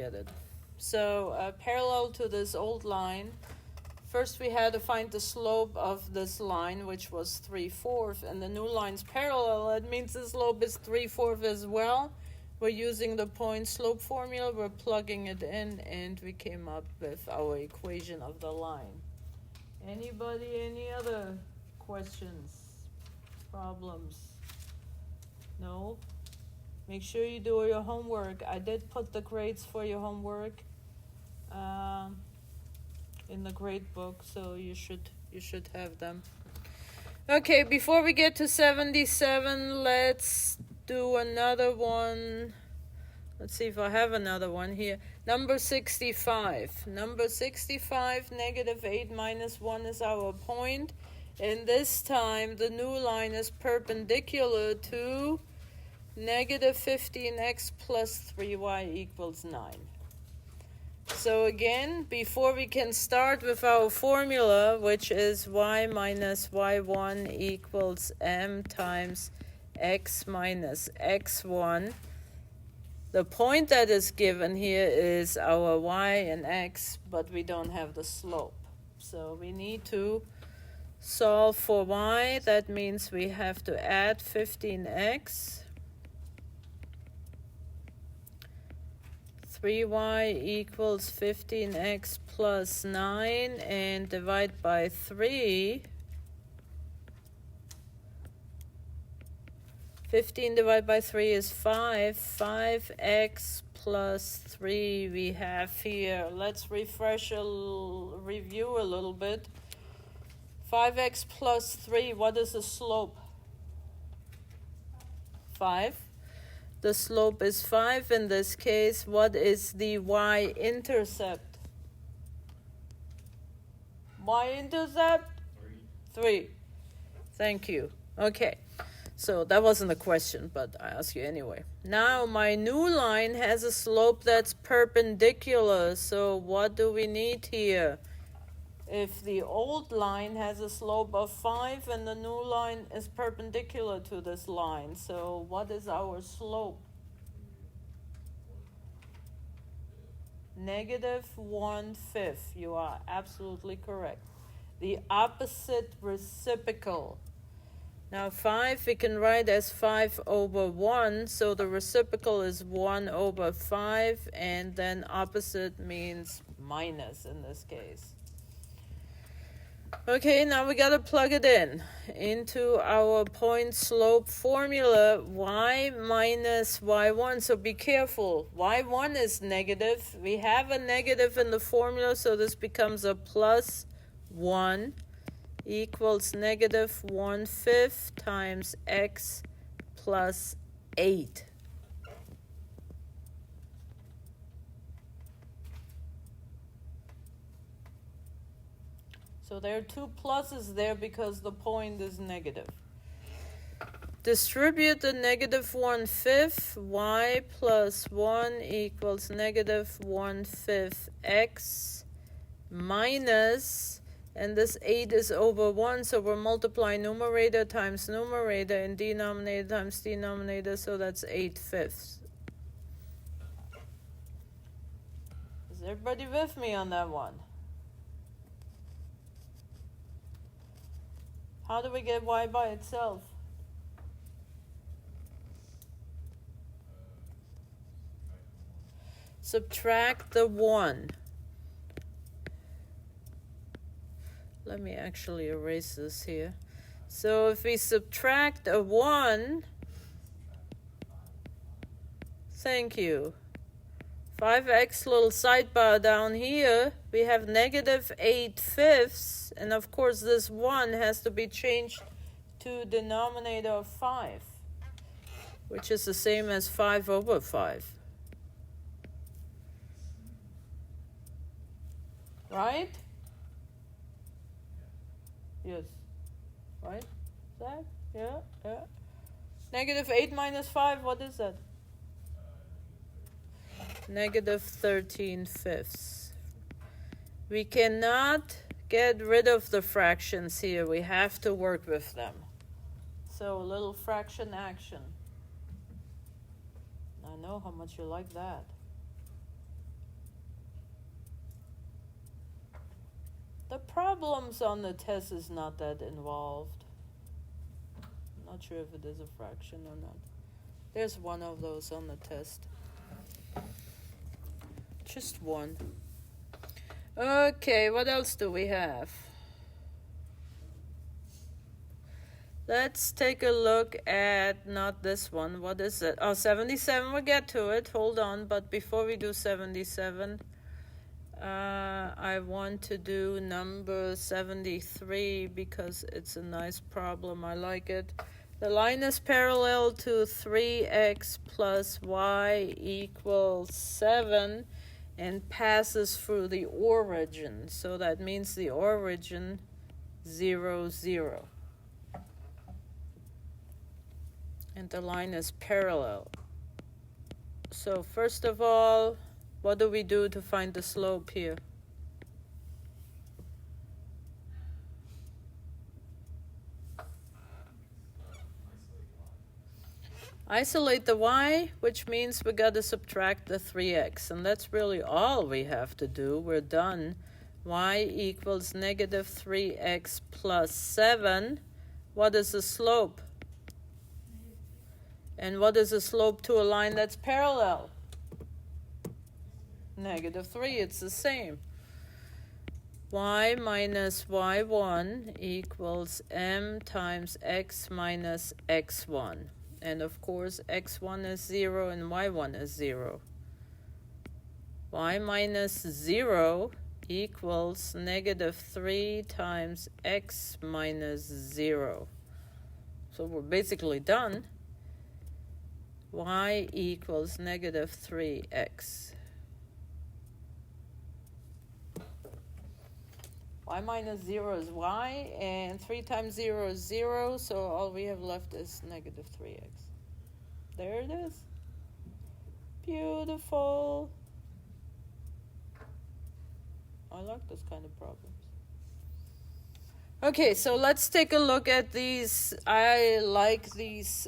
forget it. So parallel to this old line, first we had to find the slope of this line, which was 3/4, and the new line's parallel. That means the slope is 3/4 as well. We're using the point slope formula, we're plugging it in, and we came up with our equation of the line. Anybody, any other questions, problems? No? Make sure you do your homework. I did put the grades for your homework in the grade book, so you should have them. Okay, before we get to 77, let's do another one. Let's see if I have another one here. Number 65. Number 65, -8 minus 1 is our point. And this time the new line is perpendicular to -15x plus 3y equals 9. So again, before we can start with our formula, which is y minus y1 equals m times x minus x1, the point that is given here is our y and x, but we don't have the slope. So we need to solve for y. That means we have to add 15x. 3y equals 15x plus 9 and divide by 3. 15 divided by 3 is 5. 5x plus 3 we have here. Let's review a little bit. 5x plus 3, what is the slope? 5. The slope is 5 in this case. What is the y-intercept? Y-intercept? 3. Thank you. Okay. So that wasn't a question, but I ask you anyway. Now my new line has a slope that's perpendicular. So what do we need here? If the old line has a slope of 5 and the new line is perpendicular to this line, so what is our slope? -1/5. You are absolutely correct. The opposite reciprocal. Now 5 we can write as 5/1, so the reciprocal is 1/5, and then opposite means minus in this case. Okay, now we gotta plug it in into our point slope formula, y minus y1. So be careful, y1 is negative. We have a negative in the formula, so this becomes a plus 1 equals -1/5 times x plus 8. So there are two pluses there because the point is negative. Distribute the -1/5. Y plus 1 equals -1/5 x minus, and this 8 is over 1, so we're multiplying numerator times numerator and denominator times denominator, so that's 8/5. Is everybody with me on that one? How do we get y by itself? Subtract the 1. Let me actually erase this here. So if we subtract a 1, thank you. 5x little sidebar down here, we have -8/5, and of course this 1 has to be changed to denominator of 5, which is the same as 5/5. Right? Yes. Right? That? Yeah, yeah. -8 minus 5, what is that? -13/5. We cannot get rid of the fractions here. We have to work with them. So a little fraction action. I know how much you like that. problems on the test is not that involved. I'm not sure if it is a fraction or not. There's one of those on the test. Just one. Okay, what else do we have? Let's take a look at, not this one, what is it? Oh, 77, we'll get to it, hold on. But before we do 77, I want to do number 73 because it's a nice problem, I like it. The line is parallel to 3x plus y equals 7 and passes through the origin. So that means the origin 0, 0. And the line is parallel. So first of all, what do we do to find the slope here? Isolate the y, which means we got to subtract the 3x. And that's really all we have to do. We're done. Y equals negative 3x plus 7. What is the slope? And what is the slope to a line that's parallel? Negative 3, it's the same. Y minus y1 equals m times x minus x1. And of course, x1 is 0 and y1 is 0. Y minus 0 equals negative 3 times x minus 0. So we're basically done. Y equals negative 3x. Y minus 0 is y, and 3 times 0 is 0, so all we have left is negative 3x. There it is. Beautiful. I like this kind of problems. Okay, so let's take a look at these. I like these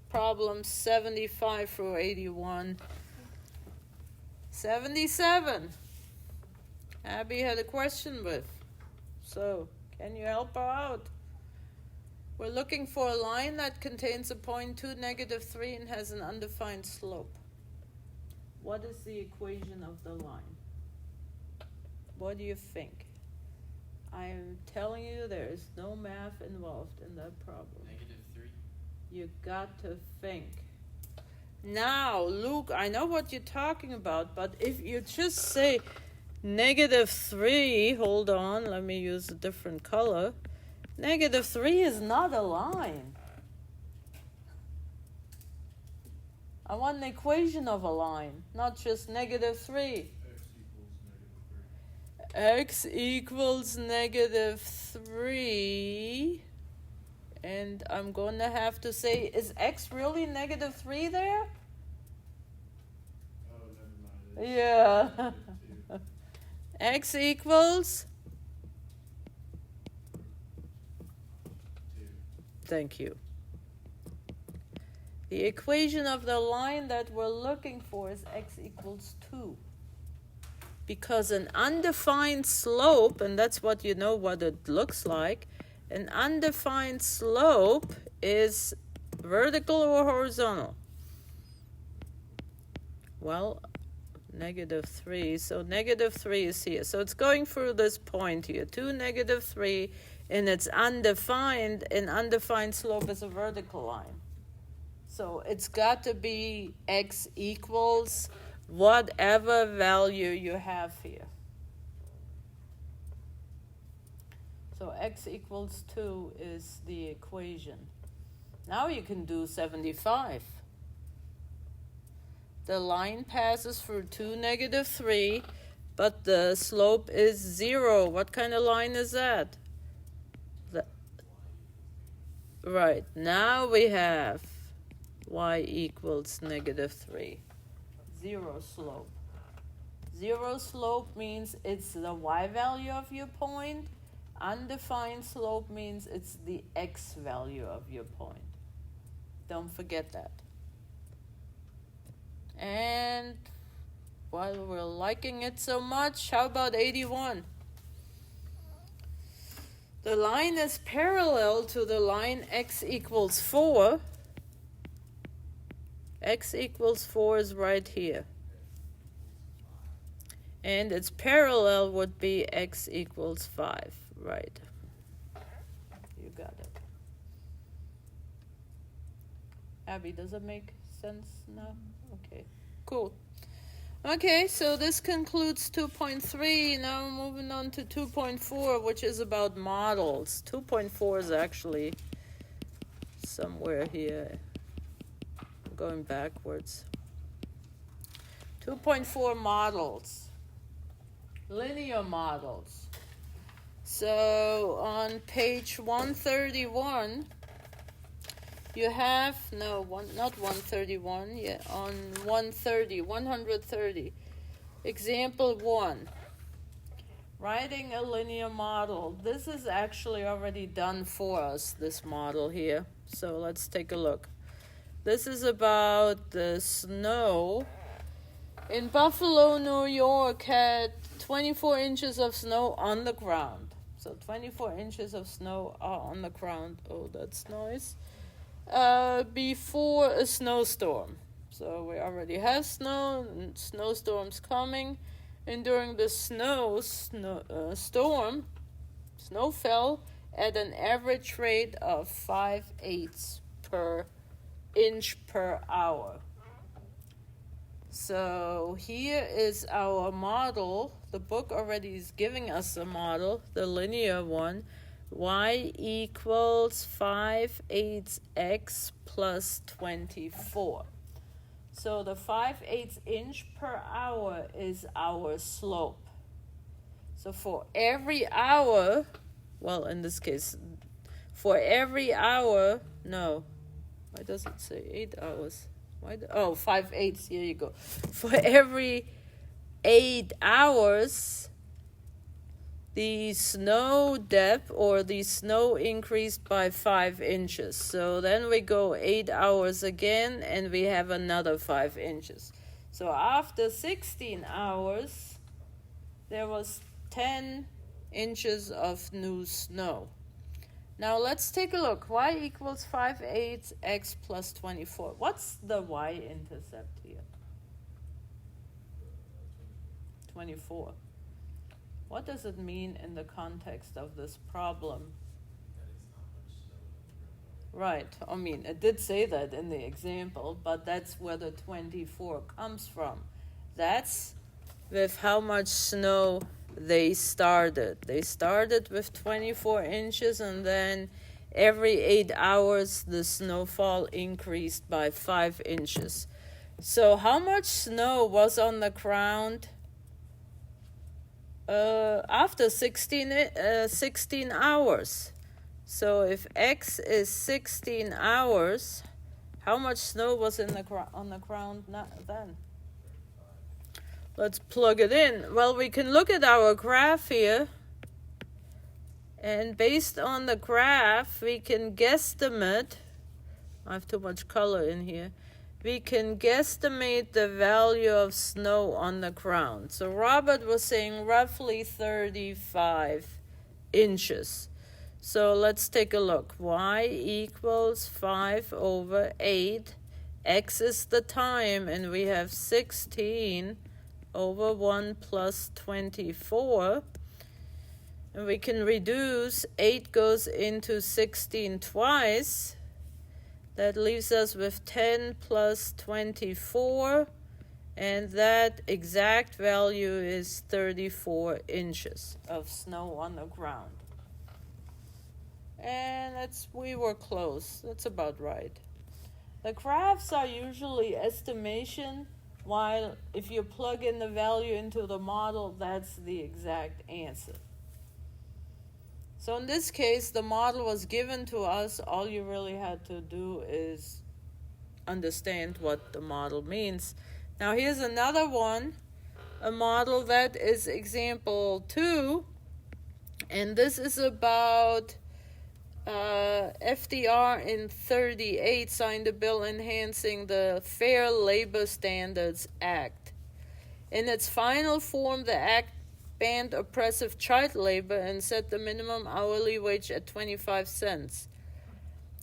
problems 75 through 81. 77. Abby had a question with. So, can you help her out? We're looking for a line that contains a point 2, negative 3, and has an undefined slope. What is the equation of the line? What do you think? I'm telling you there is no math involved in that problem. Negative 3. You got to think. Now, Luke, I know what you're talking about, but if you just say negative 3, hold on, let me use a different color. Negative 3 is not a line. I want an equation of a line, not just negative 3. X equals negative 3. And I'm going to have to say, is x really negative 3 there? Oh, never mind. Yeah. X equals? 2. Thank you. The equation of the line that we're looking for is x equals 2. Because an undefined slope, and that's what you know what it looks like, an undefined slope is vertical or horizontal? Well, negative 3. So negative 3 is here. So it's going through this point here. 2, negative 3, and it's undefined. An undefined slope is a vertical line. So it's got to be x equals whatever value you have here. So x equals 2 is the equation. Now you can do 75. The line passes through 2, negative 3, but the slope is 0. What kind of line is that? Right, now we have y equals negative 3. 0 slope. 0 slope means it's the y value of your point. Undefined slope means it's the x value of your point. Don't forget that. And while we're liking it so much, how about 81? The line is parallel to the line x equals 4. X equals 4 is right here. And its parallel would be x equals 5, right? You got it. Abby, does it make sense now? Okay, cool. Okay, so this concludes 2.3. Now we're moving on to 2.4, which is about models. 2.4 is actually somewhere here. I'm going backwards. 2.4 models. Linear models. So on page 131, you have, not 131, yeah, on 130. Example 1. Writing a linear model. This is actually already done for us, this model here. So let's take a look. This is about the snow. In Buffalo, New York had 24 inches of snow on the ground. So 24 inches of snow are on the ground. Oh, that's nice. Before a snowstorm. So we already have snow, and snowstorms coming. And during the storm, snow fell at an average rate of 5/8 per inch per hour. So here is our model. The book already is giving us a model, the linear one. Y equals 5/8 x plus 24. So the 5/8 inch per hour is our slope. So for every hour, well, in this case, for every hour, no, why does it say 8 hours? 5/8, here you go. For every 8 hours, the snow depth or the snow increased by 5 inches. So then we go 8 hours again and we have another 5 inches. So after 16 hours, there was 10 inches of new snow. Now let's take a look. Y equals 5/8 x plus 24. What's the y-intercept here? 24. What does it mean in the context of this problem? Right, I mean, it did say that in the example, but that's where the 24 comes from. That's with how much snow they started. They started with 24 inches, and then every 8 hours the snowfall increased by 5 inches. So how much snow was on the ground after 16 hours? So if x is 16 hours, how much snow was on the ground then? Let's plug it in. Well, we can look at our graph here. And based on the graph, we can guesstimate. I have too much color in here. We can guesstimate the value of snow on the ground. So Robert was saying roughly 35 inches. So let's take a look. Y equals 5/8. X is the time, and we have 16 over 1 plus 24. And we can reduce 8 goes into 16 twice. That leaves us with 10 plus 24. And that exact value is 34 inches of snow on the ground. And we were close. That's about right. The graphs are usually estimation, while if you plug in the value into the model, that's the exact answer. So in this case, the model was given to us. All you really had to do is understand what the model means. Now here's another one, a model that is example 2. And this is about FDR in 38 signed a bill enhancing the Fair Labor Standards Act. In its final form, the act banned oppressive child labor and set the minimum hourly wage at 25 cents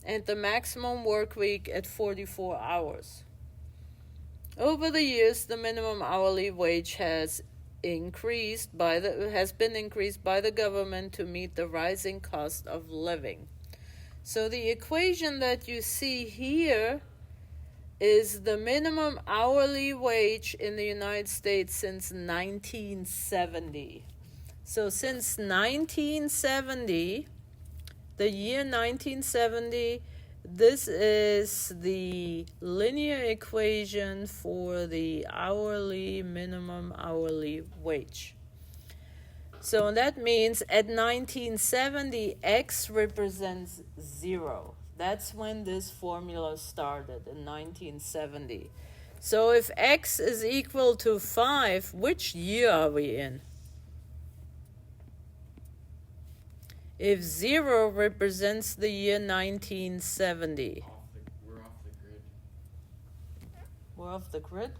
and the maximum work week at 44 hours. Over the years, the minimum hourly wage has been increased by the government to meet the rising cost of living. So the equation that you see here is the minimum hourly wage in the United States since 1970. So since 1970, the year 1970, this is the linear equation for the minimum hourly wage. So that means at 1970, X represents 0. That's when this formula started, in 1970. So if X is equal to 5, which year are we in? If 0 represents the year 1970. We're off the grid. We're off the grid?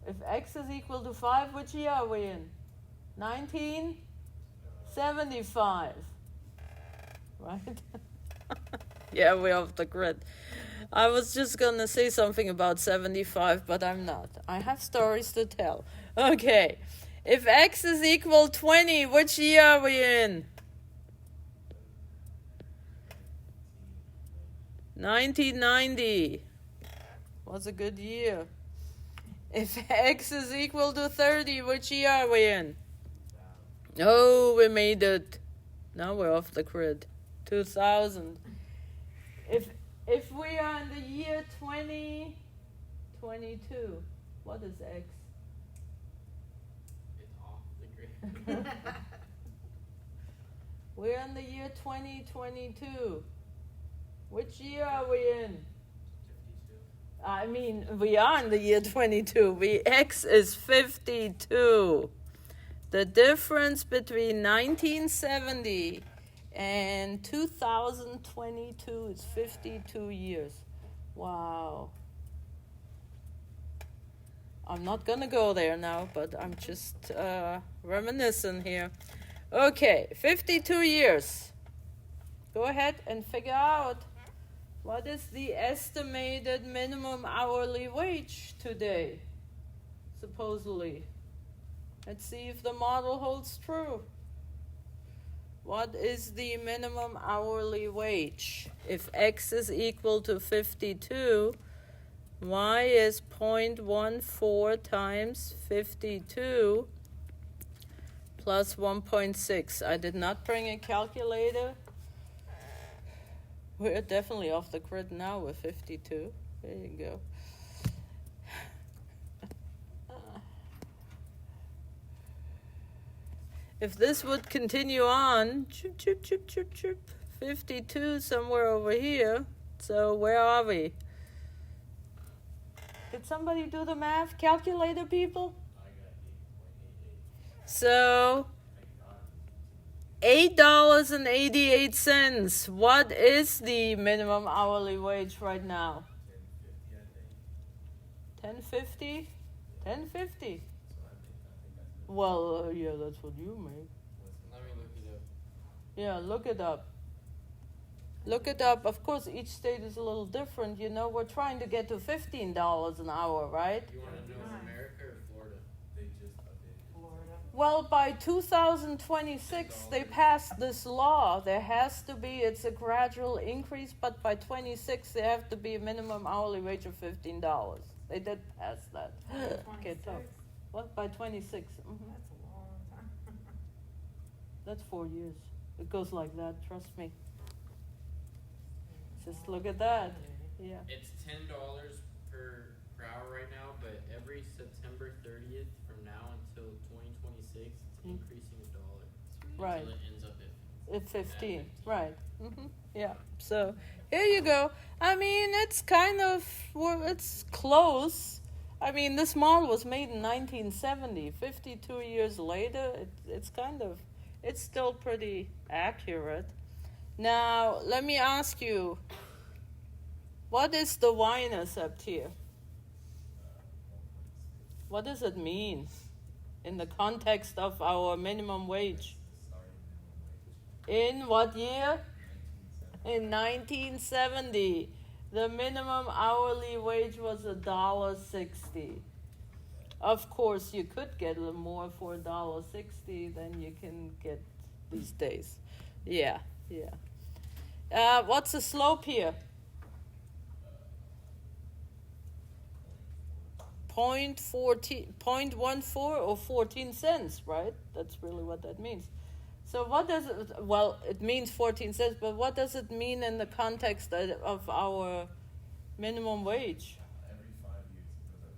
If X is equal to 5, which year are we in? 1975. Right? Yeah, we're off the grid. I was just going to say something about 75, but I'm not. I have stories to tell. Okay. If X is equal 20, which year are we in? 1990. Was a good year. If X is equal to 30, which year are we in? Oh, we made it. Now we're off the grid. 2000. If we are in the year 2022, what is X? It's off the grid. We're in the year 2022. Which year are we in? 52. I mean, we are in the year 22. X is 52. The difference between 1970 and 2022 is 52 years. Wow. I'm not going to go there now, but I'm just reminiscing here. Okay, 52 years. Go ahead and figure out what is the estimated minimum hourly wage today, supposedly. Let's see if the model holds true. What is the minimum hourly wage? If X is equal to 52, Y is 0.14 times 52 plus 1.6. I did not bring a calculator. We're definitely off the grid now with 52. There you go. If this would continue on, 52 somewhere over here. So where are we? Did somebody do the math? Calculator people? I got 8.88. So $8.88. What is the minimum hourly wage right now? 10.50, I think. 10.50? 10.50. So I think Well, yeah, that's what you make. let me look it up. Yeah, look it up. Look it up. Of course, each state is a little different. You know, we're trying to get to $15 an hour, right? You want to know America or Florida? They just updated. Florida. Well, by 2026, they passed this law. There has to be, it's a gradual increase, but by 26, there have to be a minimum hourly wage of $15. They did pass that. Okay, so, 26? what, by 26? Mm-hmm. That's a long time. That's 4 years. It goes like that, trust me. Just look at that. Yeah. It's $10 per hour right now, but every September 30th from now until 2026, it's increasing $1. Right. Until it ends up At 15, right. Yeah, so here you go. I mean, it's kind of, well, it's close. I mean, this model was made in 1970. 52 years later, it's kind of, it's still pretty accurate. Now, let me ask you, what is the y-intercept here? What does it mean? in the context of our minimum wage? Starting minimum wage. In what year? 1970. In 1970. The minimum hourly wage was $1.60. Of course, you could get a little more for $1.60 than you can get these days. Yeah, yeah. What's the slope here? 0.14 or 14 cents, right? That's really what that means. So what does it, well, it means 14 cents, but what does it mean in the context of our minimum wage? Every 5 years it goes up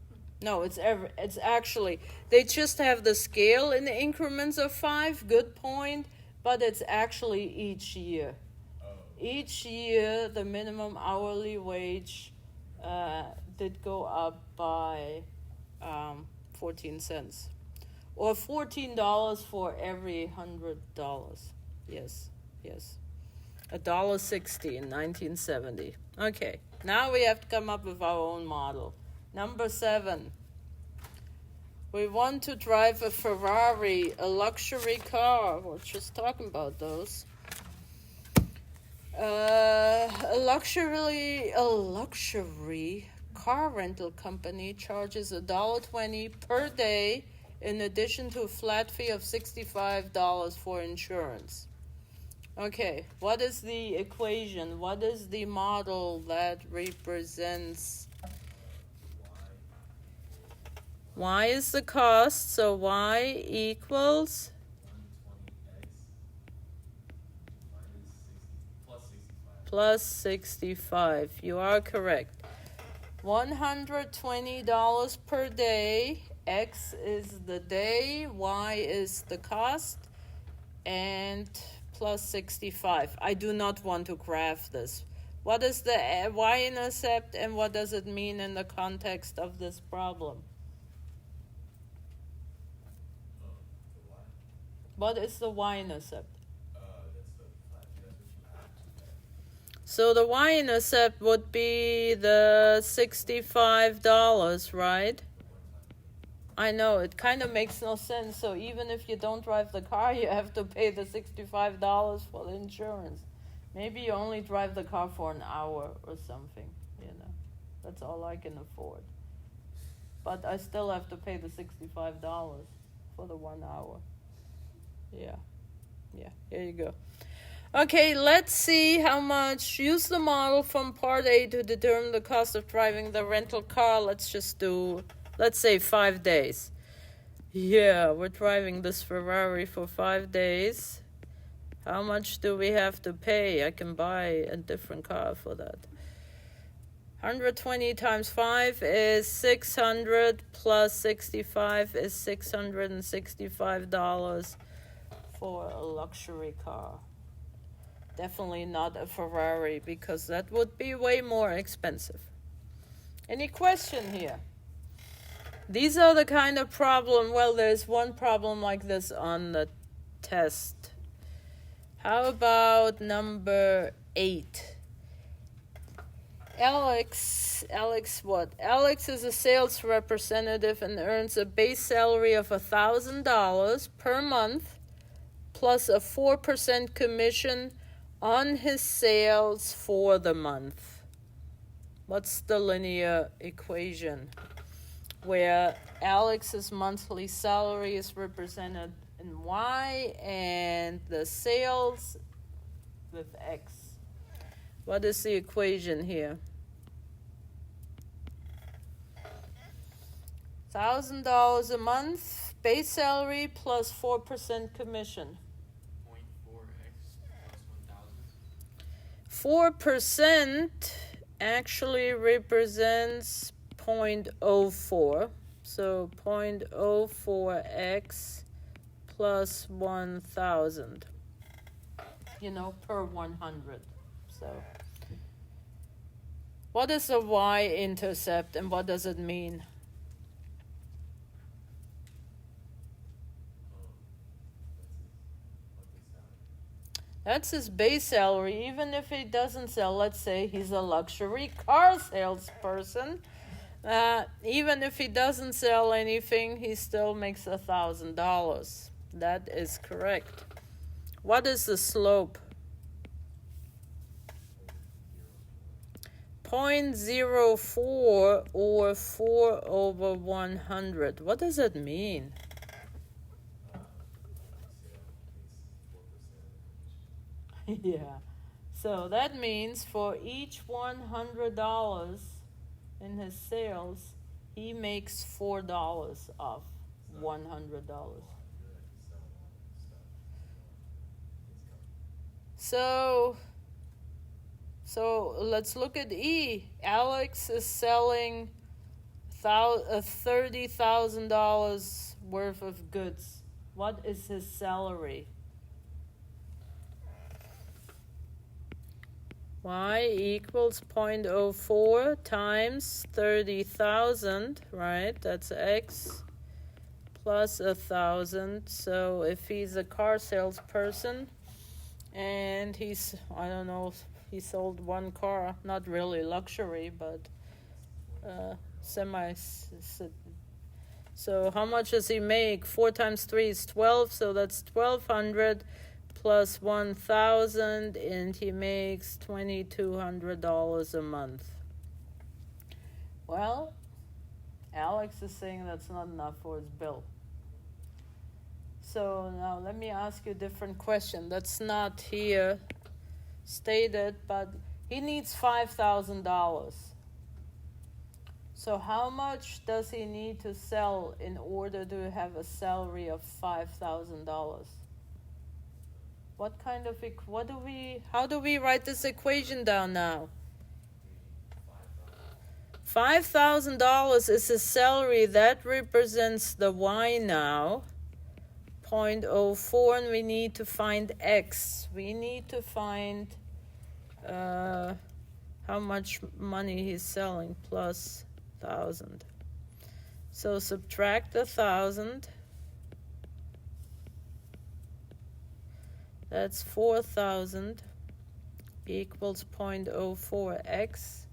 14 cents. No, it's actually, they just have the scale in increments of 5, good point, but it's actually each year. Oh. Each year, the minimum hourly wage did go up by 14 cents. Or $14 for every $100. Yes, yes. $1.60 in 1970. Okay, now we have to come up with our own model. Number 7. We want to drive a Ferrari, a luxury car. We're just talking about those. A luxury car rental company charges $1.20 per day in addition to a flat fee of $65 for insurance. Okay, what is the equation? What is the model that represents? Y is the cost, so Y equals 120x plus 65. You are correct. $120 per day. X is the day, Y is the cost, and plus 65. I do not want to graph this. What is the y-intercept and what does it mean in the context of this problem? the y. What is the y-intercept? That's the flat. That's what you have to get. So the y-intercept would be the $65, right? I know, it kind of makes no sense. So even if you don't drive the car, you have to pay the $65 for the insurance. Maybe you only drive the car for an hour or something, you know. That's all I can afford. But I still have to pay the $65 for the 1 hour. Yeah, here you go. Okay, let's see how much. Use the model from part A to determine the cost of driving the rental car. Let's just do, let's say 5 days. Yeah, we're driving this Ferrari for 5 days. How much do we have to pay? I can buy a different car for that. 120 times 5 is 600 plus 65 is $665 for a luxury car. Definitely not a Ferrari because that would be way more expensive. Any question here? These are the kind of problem, well, there's one problem like this on the test. How about number 8? Alex what? Alex is a sales representative and earns a base salary of $1,000 per month plus a 4% commission on his sales for the month. What's the linear equation where Alex's monthly salary is represented in Y and the sales with X? What is the equation here? $1,000 a month, base salary plus 4% commission. 0.4x plus 4% 1,000. actually represents 0.04. So 0.04x plus 1,000. You know, per 100. So, what is a y-intercept and what does it mean? That's his base salary. Even if he doesn't sell, let's say he's a luxury car salesperson, Even if he doesn't sell anything, he still makes $1,000. That is correct. What is the slope? 0.04 or 4/100. What does it mean? Yeah. So that means for each $100 in his sales, he makes $4 off $100. So let's look at E. Alex is selling $30,000 worth of goods. What is his salary? Y equals 0.04 times 30,000, right? That's X plus 1,000. So if he's a car salesperson and he's, I don't know, he sold one car, not really luxury, but semi. So how much does he make? 4 times 3 is 12, so that's 1,200 plus 1,000, and he makes $2,200 a month. Well, Alex is saying that's not enough for his bill. So now let me ask you a different question. That's not here stated, but he needs $5,000. So how much does he need to sell in order to have a salary of $5,000? What kind of how do we write this equation down now? $5,000 is his salary. That represents the Y now. 0.04, and we need to find X. We need to find how much money he's selling plus 1,000. So subtract 1,000. That's 4,000 equals 0.04x.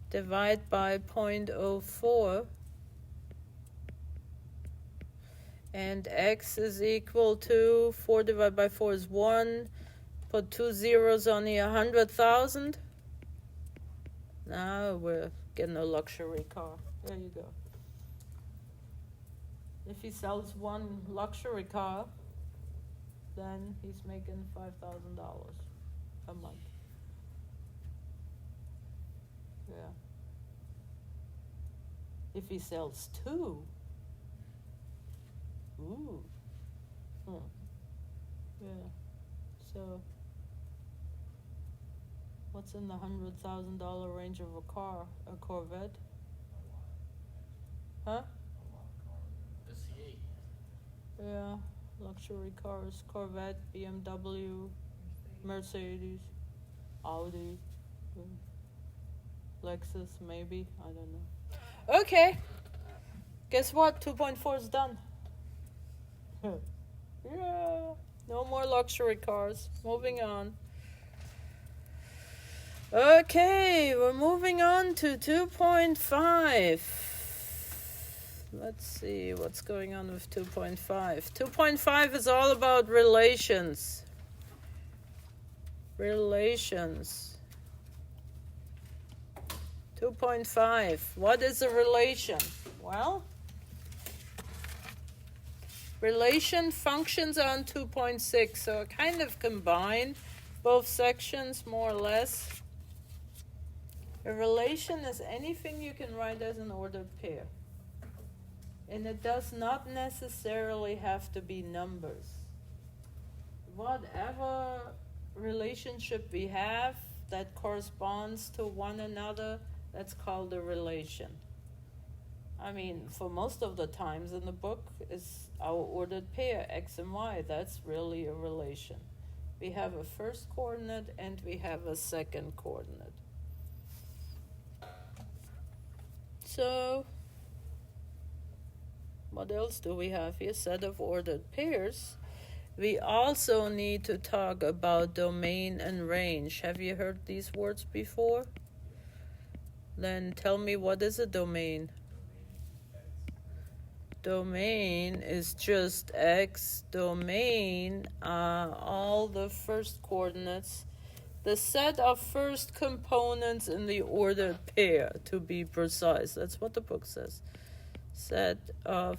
Divide by 0.04. And x is equal to 4 divided by 4 is 1. Put 2 zeros on the 100,000. Now we're getting a luxury car. There you go. If he sells one luxury car, then he's making $5,000 a month. Yeah. If he sells two, ooh. Yeah. So what's in the $100,000 range of a car? A Corvette? Huh? The C8. Yeah. Luxury cars, Corvette, BMW, Mercedes, Audi, Lexus, maybe, I don't know. Okay, guess what? 2.4 is done. Yeah, no more luxury cars. Moving on. Okay, we're moving on to 2.5. Let's see what's going on with 2.5. 2.5 is all about relations. Relations. 2.5. What is a relation? Well, relation functions on 2.6, so I kind of combined both sections more or less. A relation is anything you can write as an ordered pair. And it does not necessarily have to be numbers. Whatever relationship we have that corresponds to one another, that's called a relation. I mean, for most of the times in the book, is our ordered pair, x and y. That's really a relation. We have a first coordinate and we have a second coordinate. So, what else do we have here? Set of ordered pairs. We also need to talk about domain and range. Have you heard these words before? then tell me, what is a domain? Domain is just X. Domain are all the first coordinates, the set of first components in the ordered pair, to be precise. That's what the book says. Set of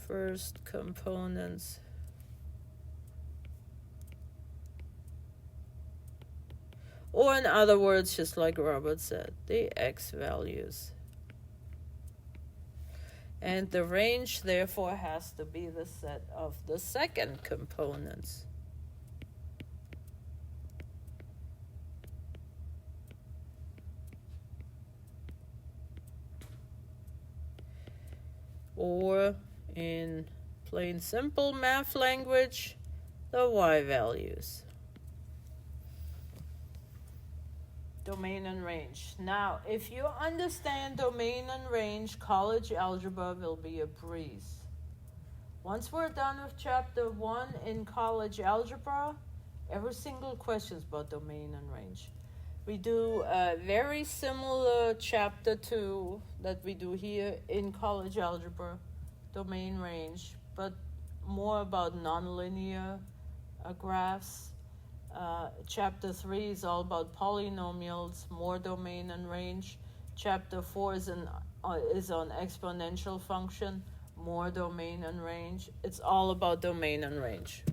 first components. Or in other words, just like Robert said, the X values. And the range, therefore, has to be the set of the second components. Or, in plain simple math language, the Y values. Domain and range. Now, if you understand domain and range, college algebra will be a breeze. Once we're done with chapter 1 in college algebra, every single question is about domain and range. We do a very similar chapter 2 that we do here in college algebra, domain range, but more about nonlinear graphs. Chapter 3 is all about polynomials, more domain and range. Chapter 4 is on exponential function, more domain and range. It's all about domain and range.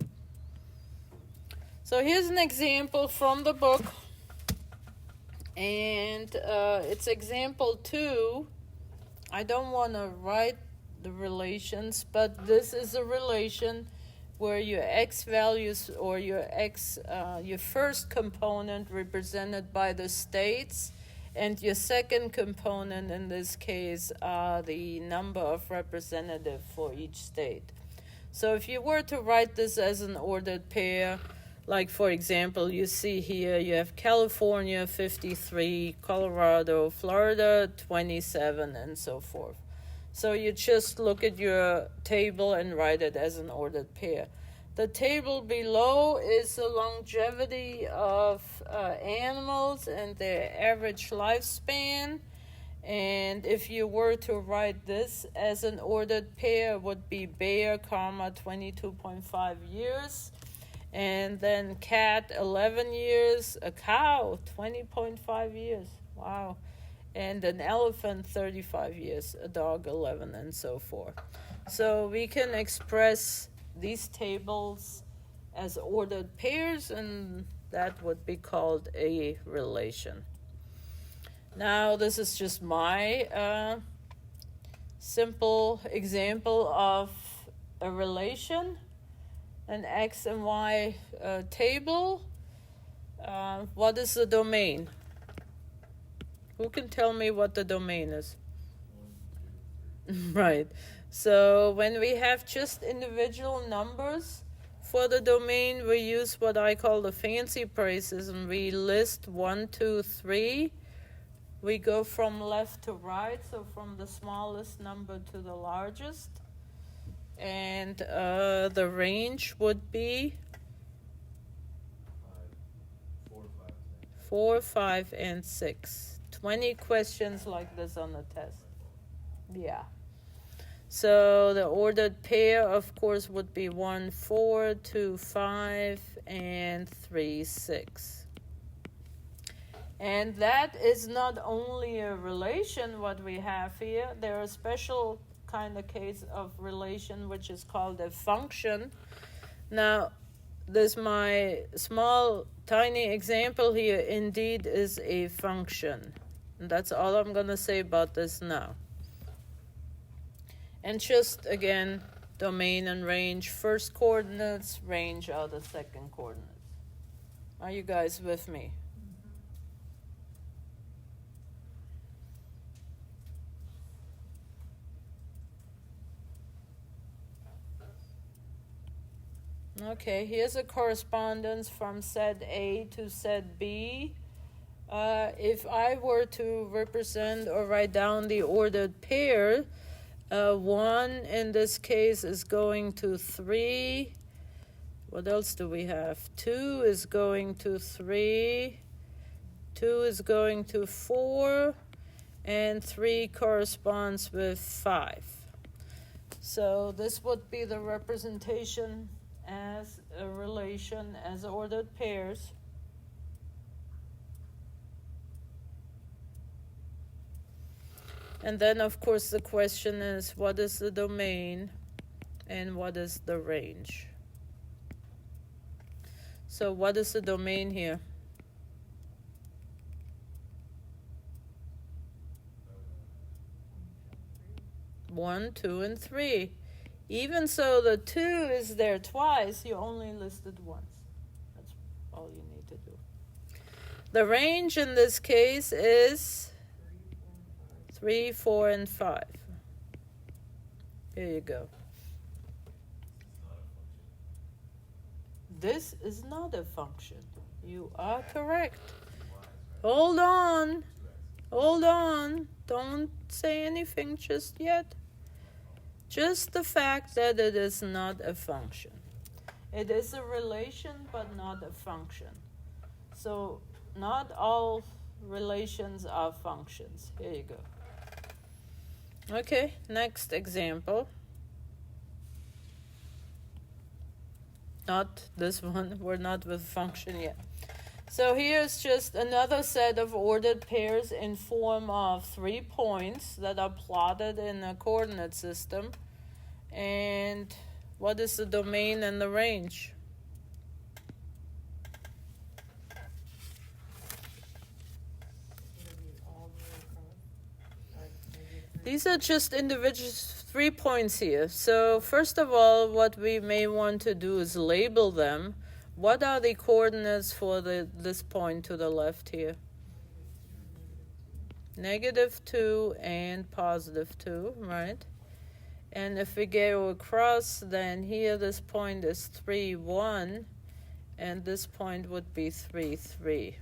So here's an example from the book. And it's example 2. I don't want to write the relations, but this is a relation where your X values, or your first component represented by the states, and your second component in this case are the number of representatives for each state. So if you were to write this as an ordered pair, like for example, you see here you have California 53, Colorado, Florida 27, and so forth. So you just look at your table and write it as an ordered pair. The table below is the longevity of animals and their average lifespan. And if you were to write this as an ordered pair, it would be bear, 22.5 years. And then cat, 11 years. A cow, 20.5 years. Wow. And an elephant, 35 years, a dog, 11, and so forth. So we can express these tables as ordered pairs, and that would be called a relation. Now, this is just my simple example of a relation, an X and Y table. What is the domain? Who can tell me what the domain is? 1, 2, 3. Right. So when we have just individual numbers for the domain, we use what I call the fancy phrases, and we list 1, 2, 3. We go from left to right, so from the smallest number to the largest. And the range would be 4, 5, and 6. 20 questions like this on the test. Yeah. So the ordered pair, of course, would be 1, 4, 2, 5, and 3, 6. And that is not only a relation, what we have here. There are a special kind of case of relation, which is called a function. Now, this my small, tiny example here indeed is a function. And that's all I'm going to say about this now. And just, again, domain and range, first coordinates, range are the second coordinates. Are you guys with me? Okay, here's a correspondence from set A to set B. If I were to represent or write down the ordered pair, 1 in this case is going to 3. What else do we have? 2 is going to 3. 2 is going to 4, and 3 corresponds with 5. So this would be the representation as a relation as ordered pairs. And then, of course, the question is, what is the domain and what is the range? So what is the domain here? 1, 2, and 3. Even so, the 2 is there twice, you only listed once. That's all you need to do. The range in this case is 3, 4, and 5. Here you go. This is not a function. You are correct. Hold on. Hold on. Don't say anything just yet. Just the fact that it is not a function. It is a relation, but not a function. So not all relations are functions. Here you go. Okay, next example. Not this one. We're not with function yet. So here's just another set of ordered pairs in form of 3 points that are plotted in a coordinate system. And what is the domain and the range? These are just individual 3 points here. So first of all, what we may want to do is label them. What are the coordinates for this point to the left here? -2 and +2, right? And if we go across, then here this point is 3, 1, and this point would be 3, 3.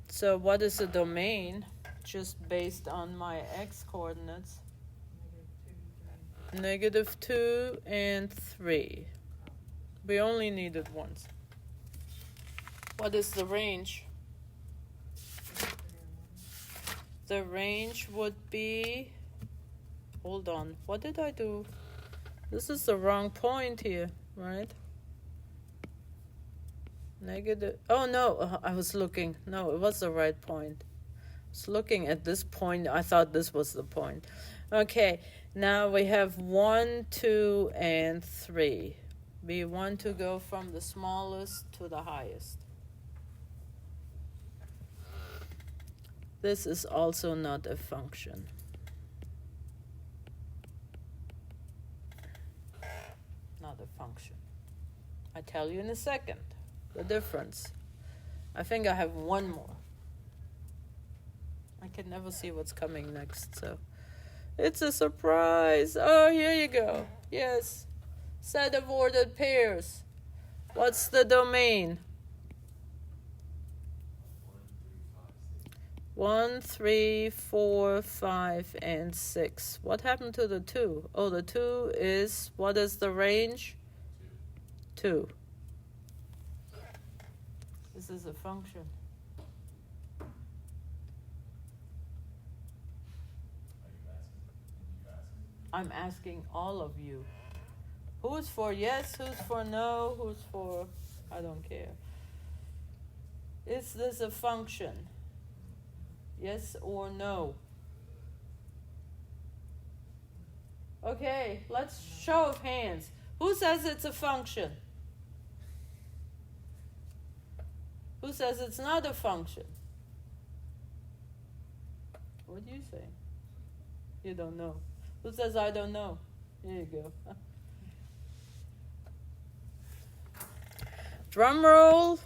So what is the domain? Just based on my x coordinates. -2 and 3. We only need it once. What is the range? The range would be... Hold on. What did I do? This is the wrong point here, right? Oh, no. I was looking. No, it was the right point. I was looking at this point. I thought this was the point. Okay. Now we have 1, 2, and 3. We want to go from the smallest to the highest. This is also not a function. Not a function. I tell you in a second the difference. I think I have one more. I can never see what's coming next, so it's a surprise. Oh, here you go. Yes. Set of ordered pairs. What's the domain? 1, 3, 4, 5, and 6. What happened to the 2? Oh, the 2 is, what is the range? 2. This is a function. I'm asking all of you. Who's for yes? Who's for no? Who's for I don't care? Is this a function? Yes or no? Okay, let's show of hands. Who says it's a function? Who says it's not a function? What do you say? You don't know. Who says I don't know? Here you go. Drum roll.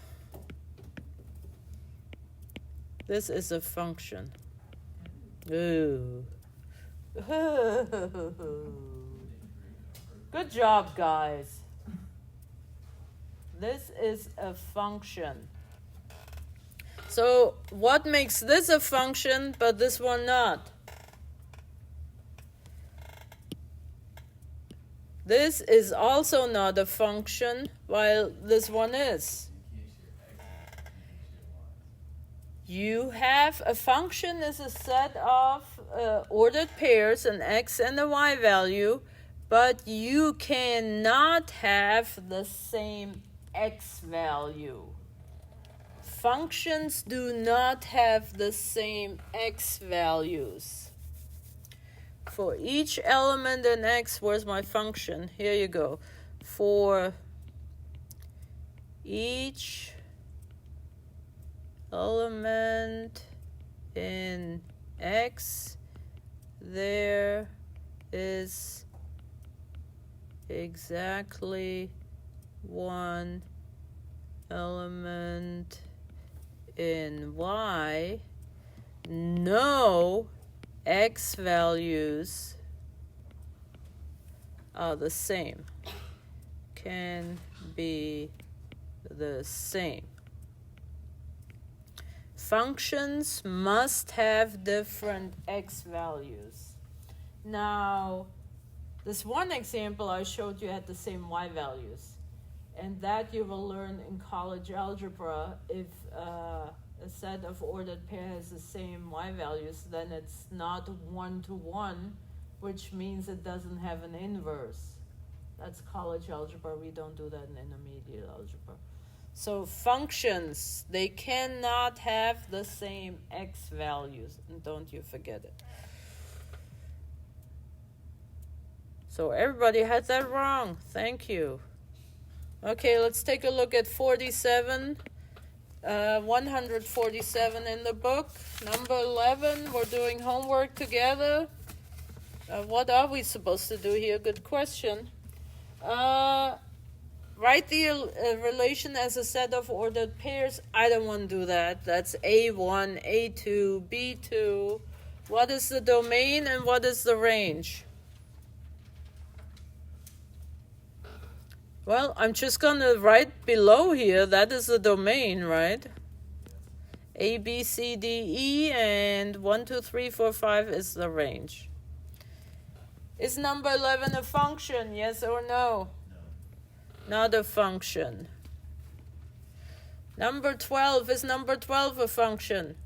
This is a function. Ooh. Good job, guys. This is a function. So, what makes this a function, but this one not? This is also not a function, while this one is. You have a function is a set of ordered pairs, an x and a y value, but you cannot have the same x value. Functions do not have the same x values. For each element in x, where's my function? Here you go. For each element in x, there is exactly one element in y. No x values are the same, can be the same. Functions must have different x values. Now, this one example I showed you had the same y values, and that you will learn in college algebra. If a set of ordered pair has the same y values, then it's not 1-to-1, which means it doesn't have an inverse. That's college algebra. We don't do that in intermediate algebra. So functions, they cannot have the same x values, and don't you forget it. So everybody had that wrong. Thank you. Okay, let's take a look at 47. 147 in the book. Number 11, we're doing homework together. What are we supposed to do here? Good question. Write the relation as a set of ordered pairs. I don't want to do that. That's A1, A2, B2. What is the domain and what is the range? Well, I'm just going to write below here. That is the domain, right? A, B, C, D, E, and 1, 2, 3, 4, 5 is the range. Is number 11 a function, yes or no? Not a function. Number 12, is number 12 a function?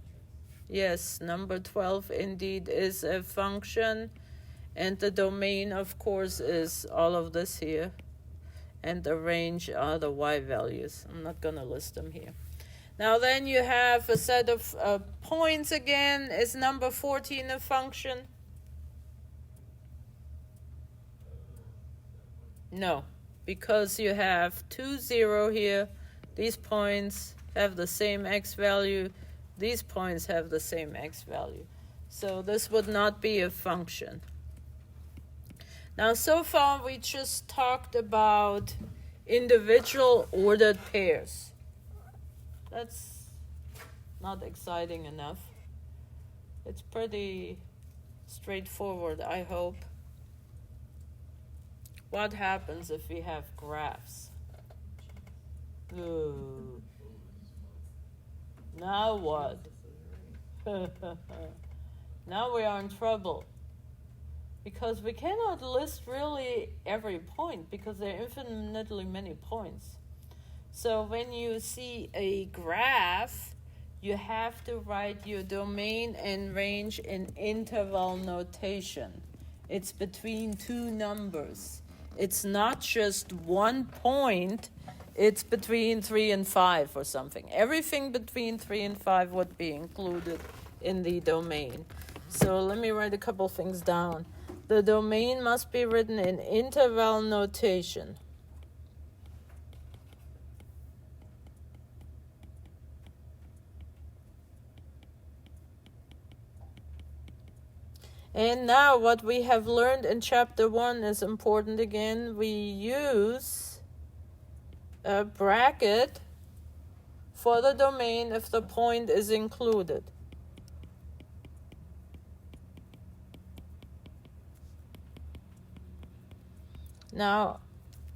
Yes, number 12 indeed is a function. And the domain, of course, is all of this here. And the range are the y values. I'm not going to list them here. Now then you have a set of points again. Is number 14 a function? No, because you have 2, 0 here. These points have the same x value. These points have the same x value. So this would not be a function. Now, so far we just talked about individual ordered pairs. That's not exciting enough. It's pretty straightforward, I hope. What happens if we have graphs? Ooh. Now what? Now we are in trouble. Because we cannot list really every point because there are infinitely many points. So when you see a graph, you have to write your domain and range in interval notation. It's between two numbers. It's not just one point, it's between 3 and 5 or something. Everything between 3 and 5 would be included in the domain. So let me write a couple things down. The domain must be written in interval notation. And now what we have learned in chapter 1 is important again. We use a bracket for the domain if the point is included. Now,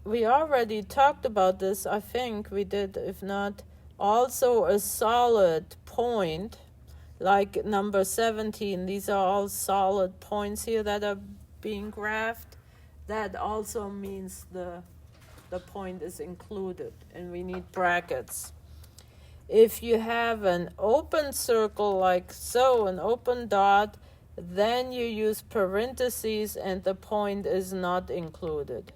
we already talked about this, I think we did, if not, also a solid point, like number 17. These are all solid points here that are being graphed. That also means the point is included, and we need brackets. If you have an open circle like so, an open dot, then you use parentheses and the point is not included.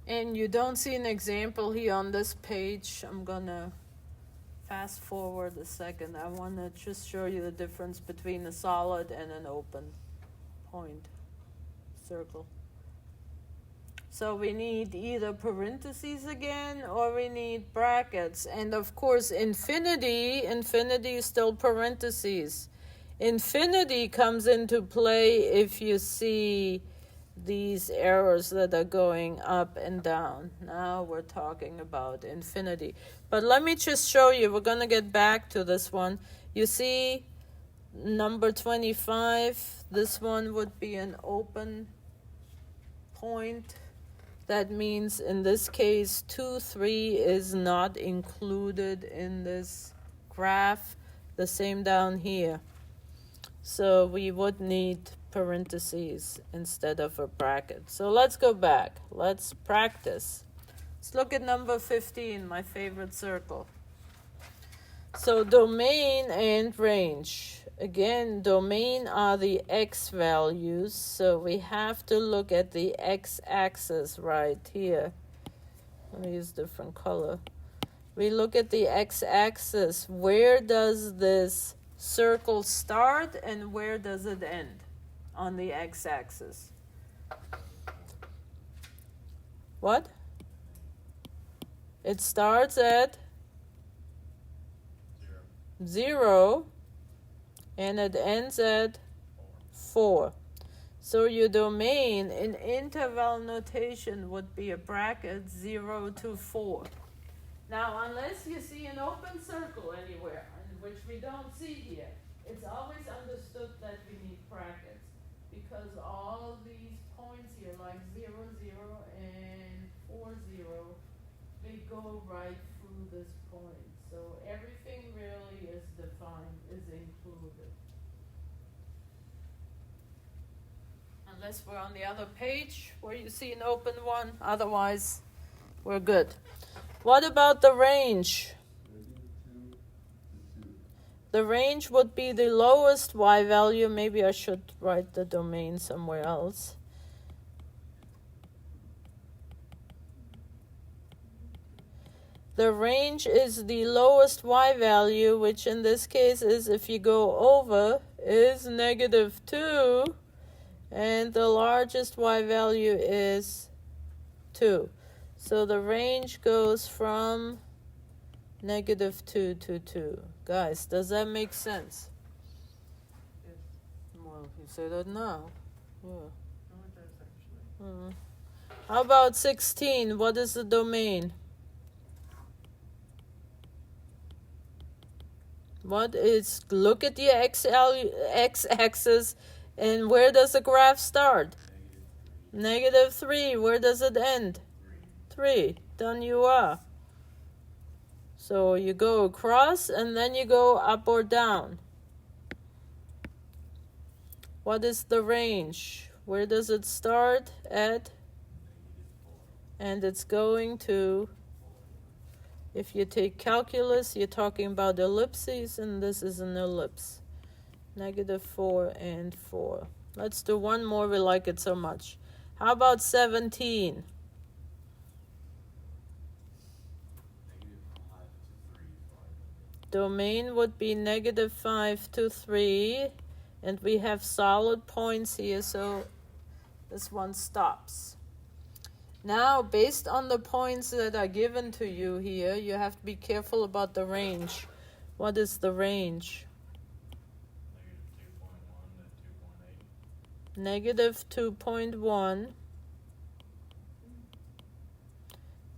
And you don't see an example here on this page. I'm gonna fast forward a second. I want to just show you the difference between a solid and an open point circle. So we need either parentheses again or we need brackets. And of course infinity is still parentheses. Infinity comes into play if you see these arrows that are going up and down. Now we're talking about infinity. But let me just show you, we're going to get back to this one. You see number 25, this one would be an open point. That means in this case 2, 3 is not included in this graph. The same down here. So we would need parentheses instead of a bracket. So let's go back. Let's practice. Let's look at number 15, my favorite circle. So domain and range. Again, domain are the x values, so we have to look at the x-axis right here. Let me use different color. We look at the x-axis. Where does this circle start and where does it end on the x-axis? What? It starts at 0 and it ends at 4. So your domain in interval notation would be a bracket 0 to 4. Now, unless you see an open circle anywhere, which we don't see here, it's always understood that we need brackets because all of these points here, like 0, 0 and 4, 0, they go right through this point. So everything really is defined, is included. Unless we're on the other page where you see an open one, otherwise we're good. What about the range? The range would be the lowest y value. Maybe I should write the domain somewhere else. The range is the lowest y value, which in this case is, if you go over, is -2. And the largest y value is 2. So the range goes from -2 to 2. Guys, does that make sense? Yes. Well, you say that now. Yeah. No, it does actually. How about 16? What is the domain? What is, look at the x-axis, and where does the graph start? -3. Where does it end? 3. Done you are. So you go across and then you go up or down. What is the range? Where does it start at? And it's going to, if you take calculus, you're talking about ellipses, and this is an ellipse. -4 and 4. Let's do one more, we like it so much. How about 17? Domain would be -5 to 3, and we have solid points here, so this one stops. Now, based on the points that are given to you here, you have to be careful about the range. What is the range? -2.1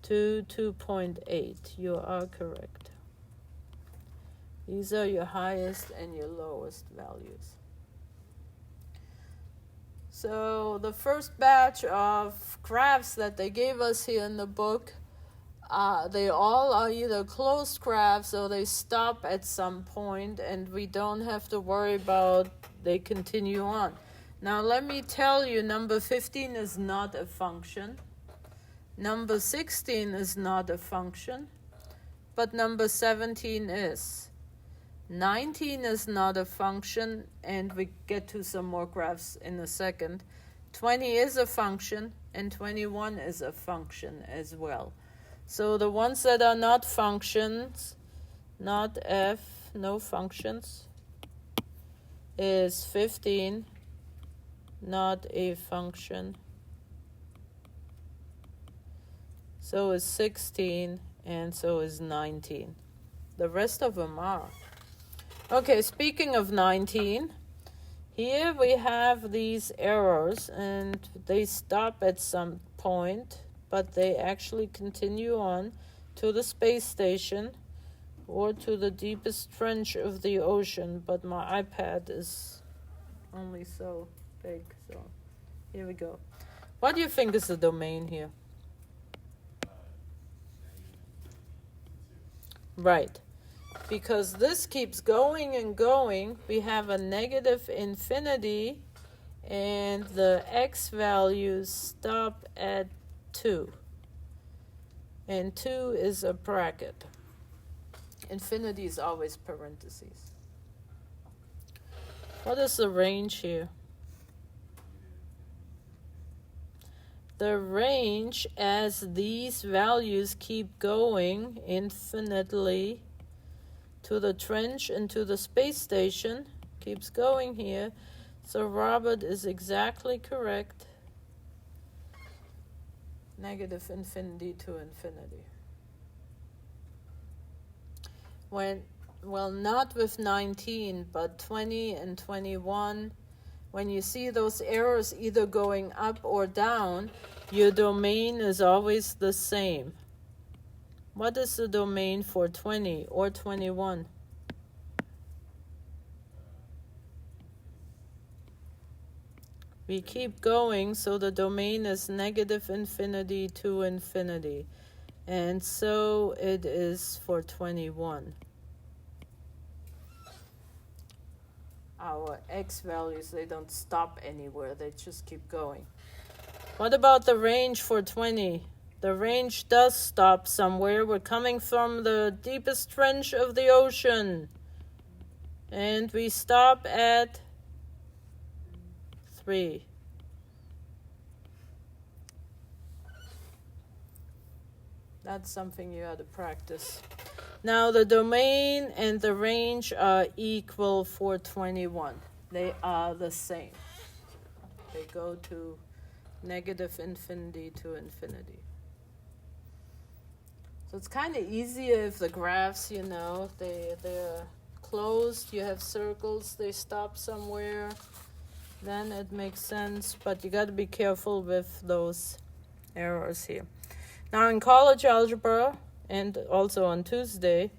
to 2.8. You are correct. These are your highest and your lowest values. So the first batch of graphs that they gave us here in the book, they all are either closed graphs or they stop at some point, and we don't have to worry about they continue on. Now let me tell you, number 15 is not a function. Number 16 is not a function, but number 17 is. 19 is not a function, and we get to some more graphs in a second. 20 is a function, and 21 is a function as well. So the ones that are not functions, not f, no functions, is 15, not a function. So is 16, and so is 19. The rest of them are. Okay, speaking of 19, here we have these arrows, and they stop at some point, but they actually continue on to the space station or to the deepest trench of the ocean, but my iPad is only so big, so here we go. What do you think is the domain here? Right. Because this keeps going and going, we have a negative infinity, and the x values stop at 2. And 2 is a bracket. Infinity is always parentheses. What is the range here? The range, as these values keep going infinitely to the trench and to the space station, keeps going here. So Robert is exactly correct. Negative infinity to infinity. Well, not with 19, but 20 and 21. When you see those arrows either going up or down, your domain is always the same. What is the domain for 20 or 21? We keep going, so the domain is negative infinity to infinity. And so it is for 21. Our x values, they don't stop anywhere, they just keep going. What about the range for 20? The range does stop somewhere. We're coming from the deepest trench of the ocean. And we stop at 3. That's something you had to practice. Now the domain and the range are equal for 21. They are the same. They go to negative infinity to infinity. So it's kind of easier if the graphs, they're closed, you have circles, they stop somewhere, then it makes sense, but you got to be careful with those arrows here. Now in college algebra, and also on Tuesday,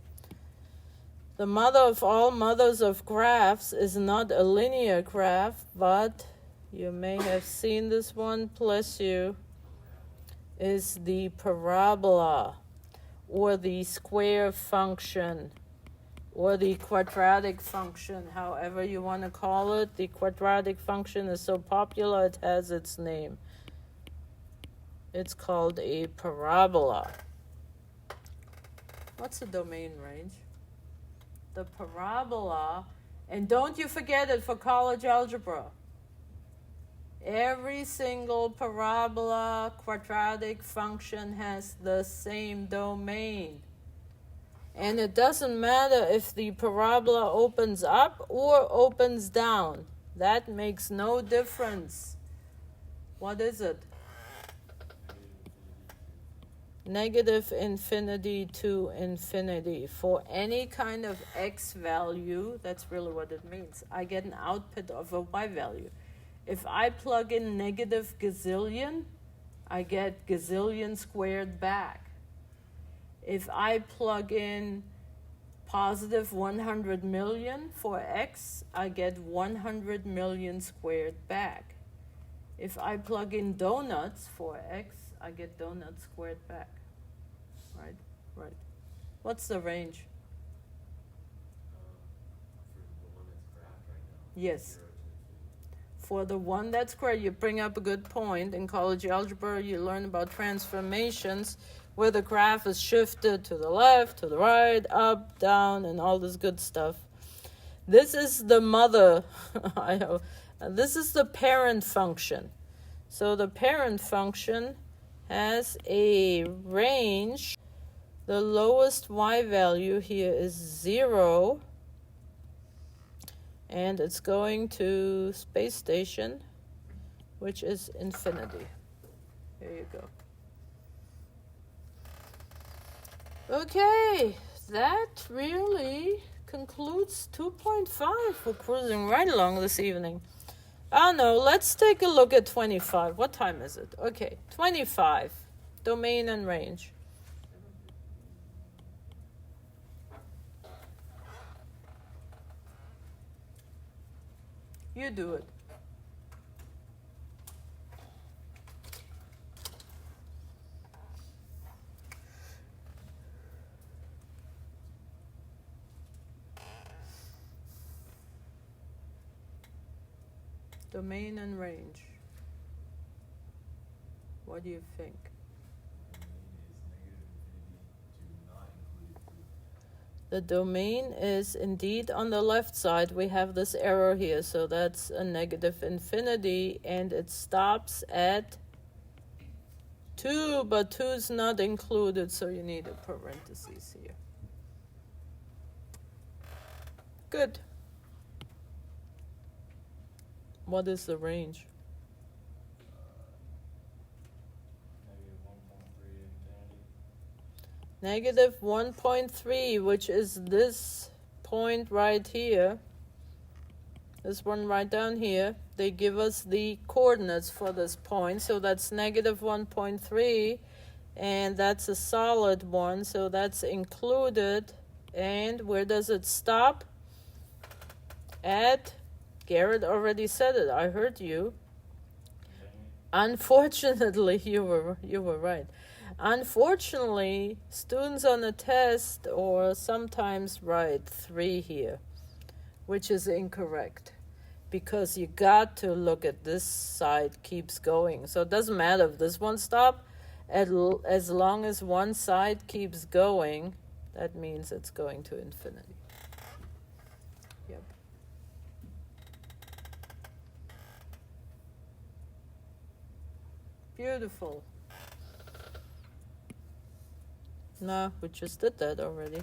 the mother of all mothers of graphs is not a linear graph, but you may have seen this one, bless you, is the parabola, or the square function, or the quadratic function, however you want to call it. The quadratic function is so popular it has its name. It's called a parabola. What's the domain range? The parabola, and don't you forget it for college algebra. Every single parabola quadratic function has the same domain. And it doesn't matter if the parabola opens up or opens down. That makes no difference. What is it? Negative infinity to infinity. For any kind of x value, that's really what it means. I get an output of a y value. If I plug in negative gazillion, I get gazillion squared back. If I plug in positive 100 million for x, I get 100 million squared back. If I plug in donuts for x, I get donuts squared back. Right. What's the range? For the one that's graphed right now. Yes. 0 to for the one. That's great. You bring up a good point. In college algebra, you learn about transformations where the graph is shifted to the left, to the right, up, down, and all this good stuff. This is the mother. This is the parent function. So the parent function has a range. The lowest y value here is 0. And it's going to space station, which is infinity. Here you go. Okay, that really concludes 2.5. We're cruising right along this evening. Oh no, let's take a look at 25. What time is it? Okay, 25. Domain and range. You do it. Domain and range. What do you think? The domain is indeed on the left side. We have this arrow here, so that's a negative infinity, and it stops at 2, but 2 is not included, so you need a parenthesis here. Good. What is the range? Negative 1.3, which is this point right here. This one right down here. They give us the coordinates for this point, so that's negative 1.3, and that's a solid one, so that's included. And where does it stop? At, Garrett already said it, I heard you. Unfortunately, you were right. Unfortunately, students on the test or sometimes write 3 here, which is incorrect, because you got to look at this side keeps going. So it doesn't matter if this one stops, as long as one side keeps going, that means it's going to infinity. Yep. Beautiful. No, we just did that already.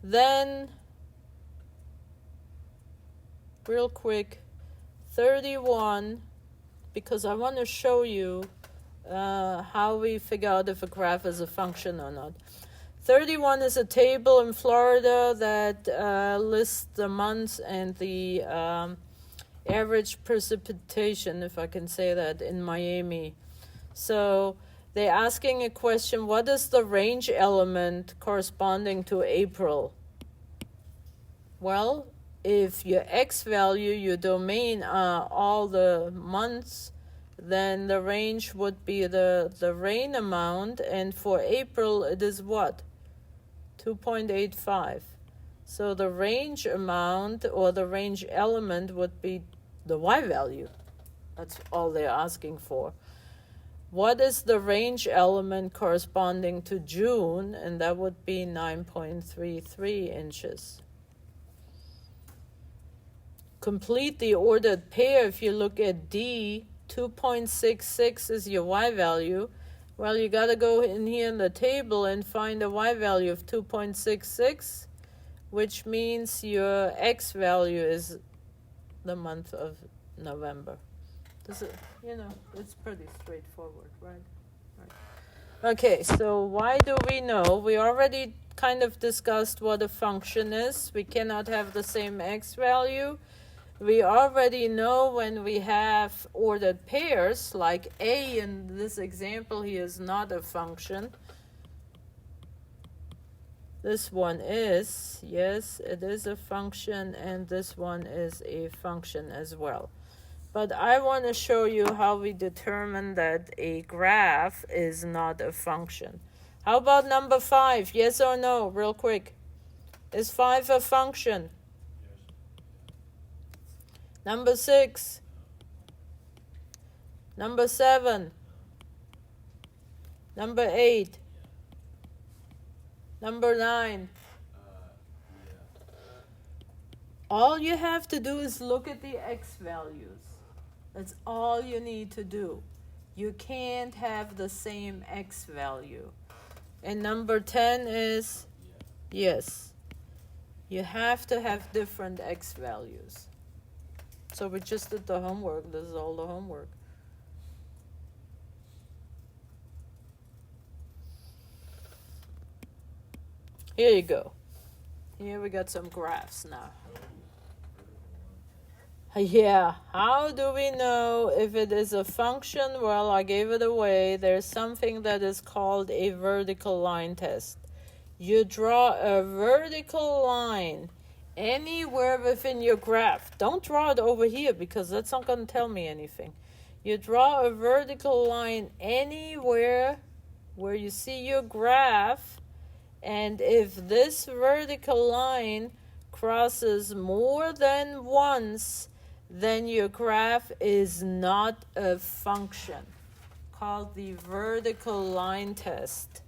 Then, real quick, 31, because I want to show you how we figure out if a graph is a function or not. 31 is a table in Florida that lists the months and the average precipitation, if I can say that, in Miami. So they're asking a question, what is the range element corresponding to April? Well, if your x value, your domain, are all the months, then the range would be the rain amount, and for April it is what? 2.85. So the range amount or the range element would be the y value. That's all they're asking for. What is the range element corresponding to June? And that would be 9.33 inches. Complete the ordered pair. If you look at D, 2.66 is your y value. Well, you got to go in here in the table and find a y value of 2.66, which means your x value is the month of November. Does it, it's pretty straightforward, right? Okay, so why do we know? We already kind of discussed what a function is. We cannot have the same x value. We already know when we have ordered pairs, like A in this example here is not a function. This one is, yes, it is a function, and this one is a function as well. But I want to show you how we determine that a graph is not a function. How about number 5? Yes or no, real quick. Is 5 a function? Yes. Number 6. Number 7. Number 8. Number 9. All you have to do is look at the x values. That's all you need to do. You can't have the same x value. And number 10 is yes. You have to have different x values. So we just did the homework. This is all the homework. Here you go. Here we got some graphs now. Yeah, how do we know if it is a function? Well, I gave it away. There's something that is called a vertical line test. You draw a vertical line anywhere within your graph. Don't draw it over here because that's not going to tell me anything. You draw a vertical line anywhere where you see your graph, and if this vertical line crosses more than once, then your graph is not a function, called the vertical line test.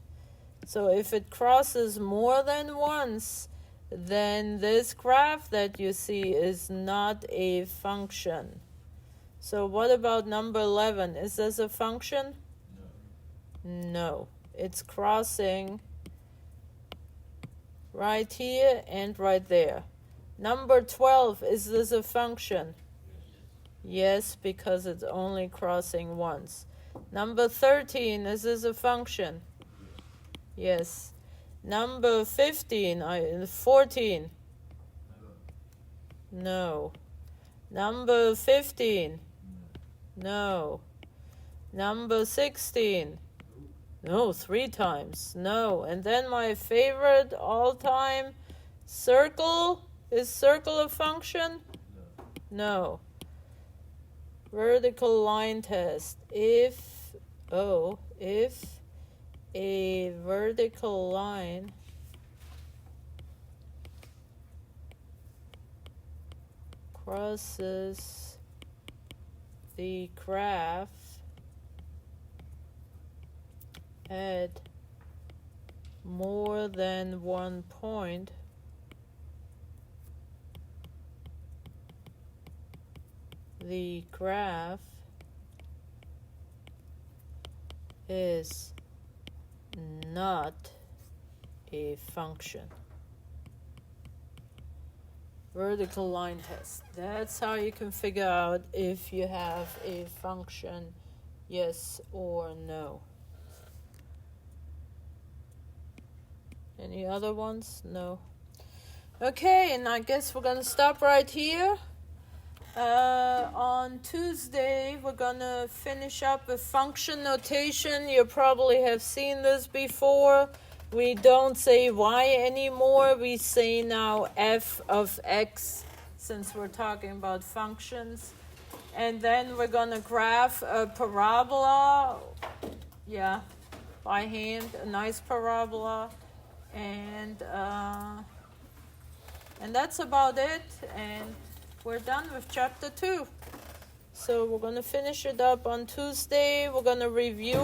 So if it crosses more than once, then this graph that you see is not a function. So what about number 11? Is this a function? No. It's crossing right here and right there. Number 12, is this a function? Yes, because it's only crossing once. Number 13, is this a function? Yes. Number 14. No. Number 15. No. Number 16. No, 3 times. No. And then my favorite all-time circle. Is circle a function? No. Vertical line test. If a vertical line crosses the graph at more than one point, the graph is not a function. Vertical line test. That's how you can figure out if you have a function, yes or no. Any other ones? No. Okay, and I guess we're going to stop right here. On Tuesday, we're going to finish up with function notation. You probably have seen this before. We don't say y anymore. We say now f of x, since we're talking about functions. And then we're going to graph a parabola. Yeah, by hand, a nice parabola. And that's about it. And we're done with chapter 2. So we're going to finish it up on Tuesday. We're going to review